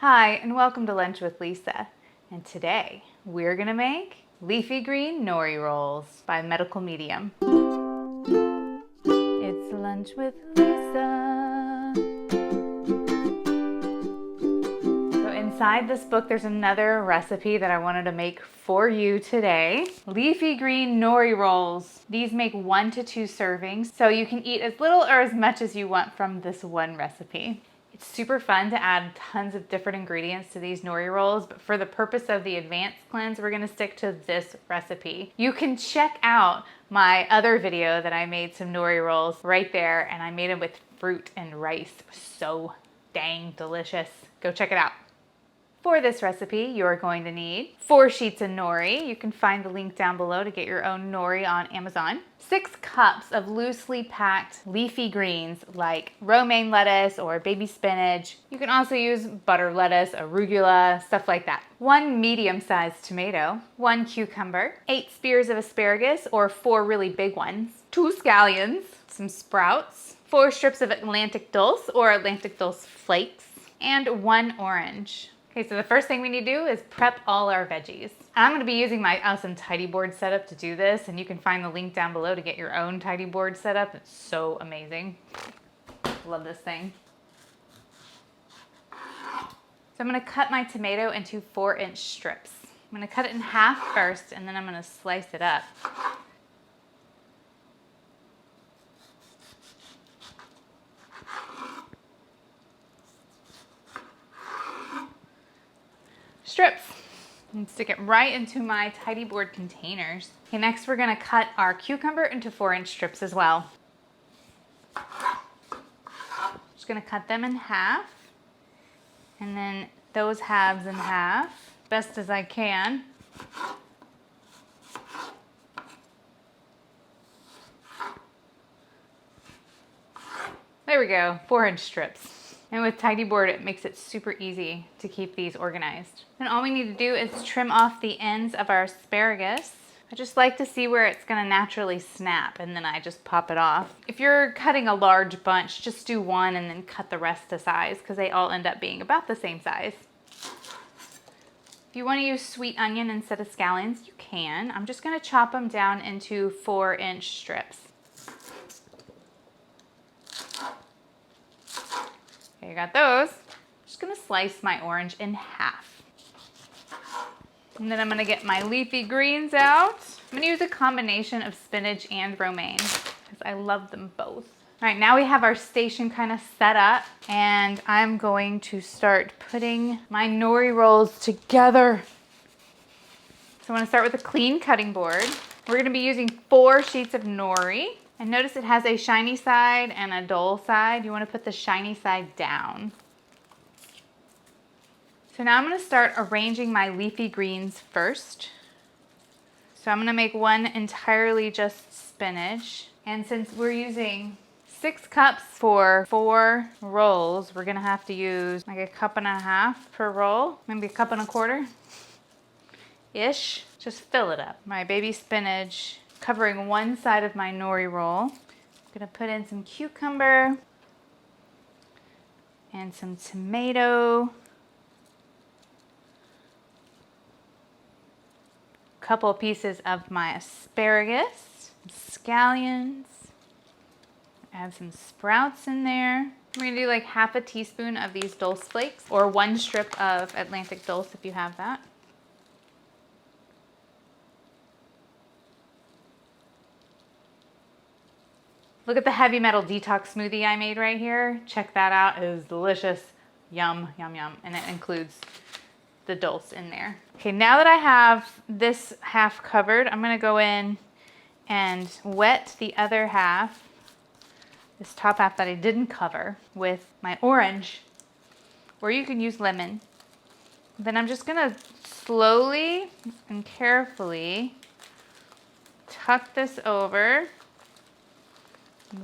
Hi, and welcome to Lunch with Lisa. And today, we're gonna make leafy green nori rolls by Medical Medium. It's Lunch with Lisa. So inside this book, there's another recipe that I wanted to make for you today. Leafy green nori rolls. These make 1 to 2 servings, so you can eat as little or as much as you want from this one recipe. It's super fun to add tons of different ingredients to these nori rolls, but for the purpose of the advanced cleanse, we're gonna stick to this recipe. You can check out my other video that I made some nori rolls right there, and I made them with fruit and rice. It was so dang delicious. Go check it out. For this recipe, you're going to need 4 sheets of nori. You can find the link down below to get your own nori on Amazon. 6 cups of loosely packed leafy greens like romaine lettuce or baby spinach. You can also use butter lettuce, arugula, stuff like that. 1 medium-sized tomato, 1 cucumber, 8 spears of asparagus or 4 really big ones, 2 scallions, some sprouts, 4 strips of Atlantic dulse or Atlantic dulse flakes, and 1 orange. Okay, so the first thing we need to do is prep all our veggies. I'm gonna be using my awesome tidy board setup to do this, and you can find the link down below to get your own tidy board setup. It's so amazing. Love this thing. So I'm gonna cut my tomato into 4-inch strips. I'm gonna cut it in half first, and then I'm gonna slice it up. Strips and stick it right into my tidy board containers. Okay, next we're gonna cut our cucumber into 4-inch strips as well. Just gonna cut them in half, and then those halves in half, best as I can. There we go, 4-inch strips. And with tidy board, it makes it super easy to keep these organized. And all we need to do is trim off the ends of our asparagus. I just like to see where it's gonna naturally snap, and then I just pop it off. If you're cutting a large bunch, just do 1 and then cut the rest to size, because they all end up being about the same size. If you wanna use sweet onion instead of scallions, you can. I'm just gonna chop them down into 4-inch strips. Okay, I got those. I'm just gonna slice my orange in half. And then I'm gonna get my leafy greens out. I'm gonna use a combination of spinach and romaine because I love them both. All right, now we have our station kind of set up, and I'm going to start putting my nori rolls together. So I'm gonna start with a clean cutting board. We're gonna be using 4 sheets of nori. And notice it has a shiny side and a dull side. You want to put the shiny side down. So now I'm going to start arranging my leafy greens first. So I'm going to make one entirely just spinach. And since we're using 6 cups for 4 rolls, we're going to have to use like 1.5 cups per roll, maybe 1.25 cups-ish. Just fill it up. My baby spinach covering one side of my nori roll. I'm gonna put in some cucumber and some tomato, a couple pieces of my asparagus, scallions, add some sprouts in there. I'm gonna do like 1/2 teaspoon of these dulse flakes, or 1 strip of Atlantic dulse if you have that. Look at the heavy metal detox smoothie I made right here. Check that out, it is delicious. Yum, yum, yum. And it includes the dulse in there. Okay, now that I have this half covered, I'm gonna go in and wet the other half, this top half that I didn't cover, with my orange, or you can use lemon. Then I'm just gonna slowly and carefully tuck this over,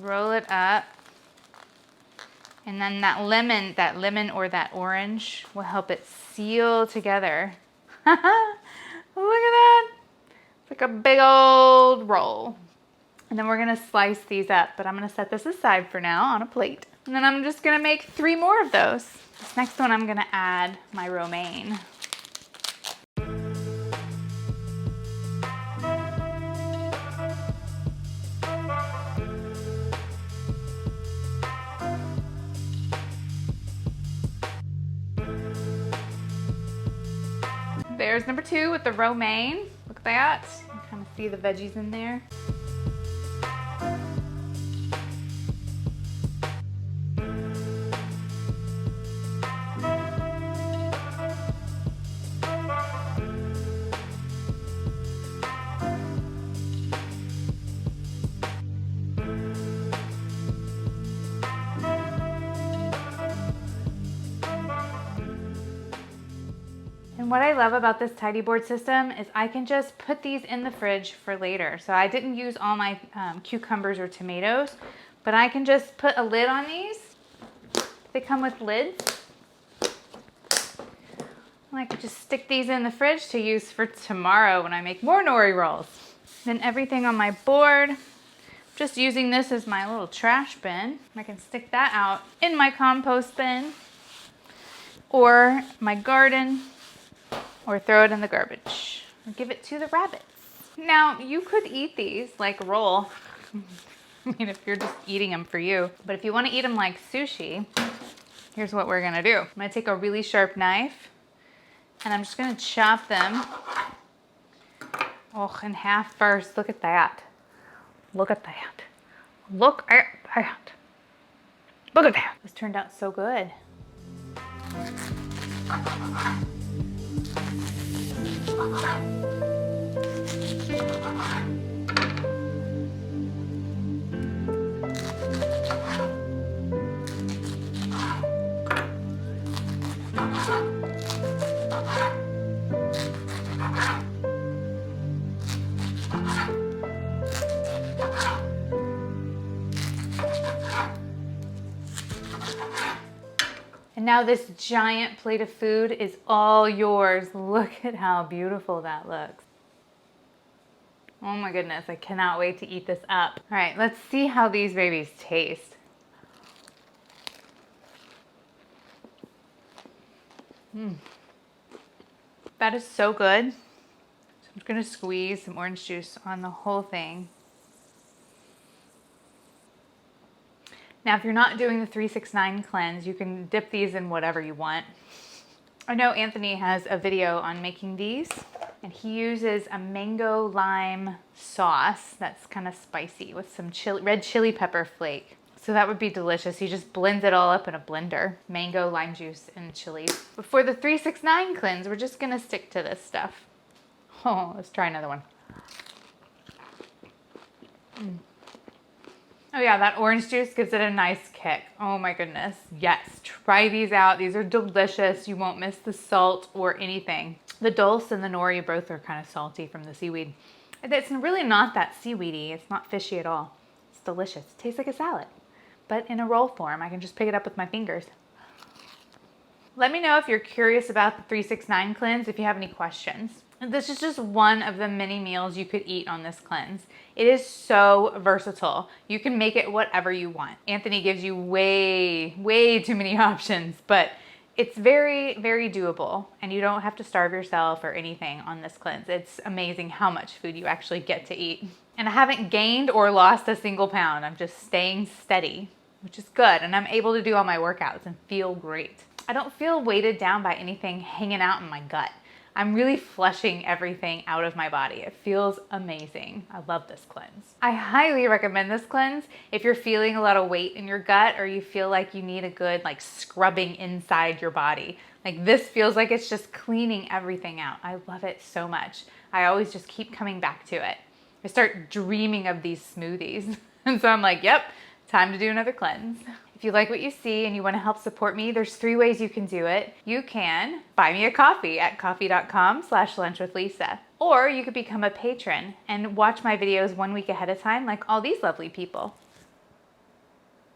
roll it up, and then that lemon or that orange will help it seal together. Look at that. It's like a big old roll. And then we're gonna slice these up, but I'm gonna set this aside for now on a plate. And then I'm just gonna make 3 more of those. This next one I'm gonna add my romaine. There's number 2 with the romaine. Look at that. You can kind of see the veggies in there. And what I love about this tidy board system is I can just put these in the fridge for later. So I didn't use all my cucumbers or tomatoes, but I can just put a lid on these. They come with lids. And I could just stick these in the fridge to use for tomorrow when I make more nori rolls. Then everything on my board, just using this as my little trash bin. I can stick that out in my compost bin or my garden, or throw it in the garbage, or give it to the rabbits. Now, you could eat these like roll. I mean, if you're just eating them for you. But if you wanna eat them like sushi, here's what we're gonna do. I'm gonna take a really sharp knife, and I'm just gonna chop them in half first. Look at that. Look at that. Look at that. Look at that. This turned out so good. And now this giant plate of food is all yours. Look at how beautiful that looks. Oh my goodness, I cannot wait to eat this up. All right, let's see how these babies taste. That is so good. So I'm just gonna squeeze some orange juice on the whole thing. Now, if you're not doing the 369 cleanse, you can dip these in whatever you want. I know Anthony has a video on making these, and he uses a mango lime sauce that's kind of spicy with some red chili pepper flake. So that would be delicious. He just blends it all up in a blender. Mango, lime juice, and chilies. But for the 369 cleanse, we're just gonna stick to this stuff. Oh, let's try another one. Oh yeah, that orange juice gives it a nice kick. Oh my goodness. Yes, try these out. These are delicious. You won't miss the salt or anything. The dulse and the nori both are kind of salty from the seaweed. It's really not that seaweedy. It's not fishy at all. It's delicious. It tastes like a salad, but in a roll form. I can just pick it up with my fingers. Let me know if you're curious about the 369 cleanse, if you have any questions. This is just one of the many meals you could eat on this cleanse. It is so versatile. You can make it whatever you want. Anthony gives you way too many options, but it's very, very doable, and you don't have to starve yourself or anything on this cleanse. It's amazing how much food you actually get to eat. And I haven't gained or lost a single pound. I'm just staying steady, which is good, and I'm able to do all my workouts and feel great. I don't feel weighted down by anything hanging out in my gut. I'm really flushing everything out of my body. It feels amazing. I love this cleanse. I highly recommend this cleanse if you're feeling a lot of weight in your gut, or you feel like you need a good scrubbing inside your body. This feels like it's just cleaning everything out. I love it so much. I always just keep coming back to it. I start dreaming of these smoothies. And so I'm like, yep, time to do another cleanse. If you like what you see and you want to help support me, there's 3 ways you can do it. You can buy me a coffee at coffee.com/lunchlithlisa. Or you could become a patron and watch my videos 1 week ahead of time, like all these lovely people.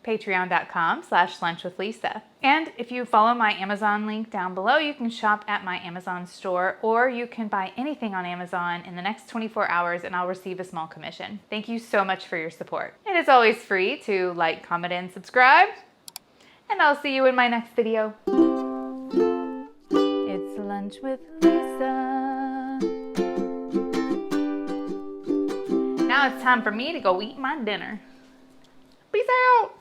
Patreon.com/lunchlithlisa. And if you follow my Amazon link down below, you can shop at my Amazon store, or you can buy anything on Amazon in the next 24 hours and I'll receive a small commission. Thank you so much for your support. It is always free to like, comment, and subscribe. And I'll see you in my next video. Lunch with Lisa. Now it's time for me to go eat my dinner. Peace out.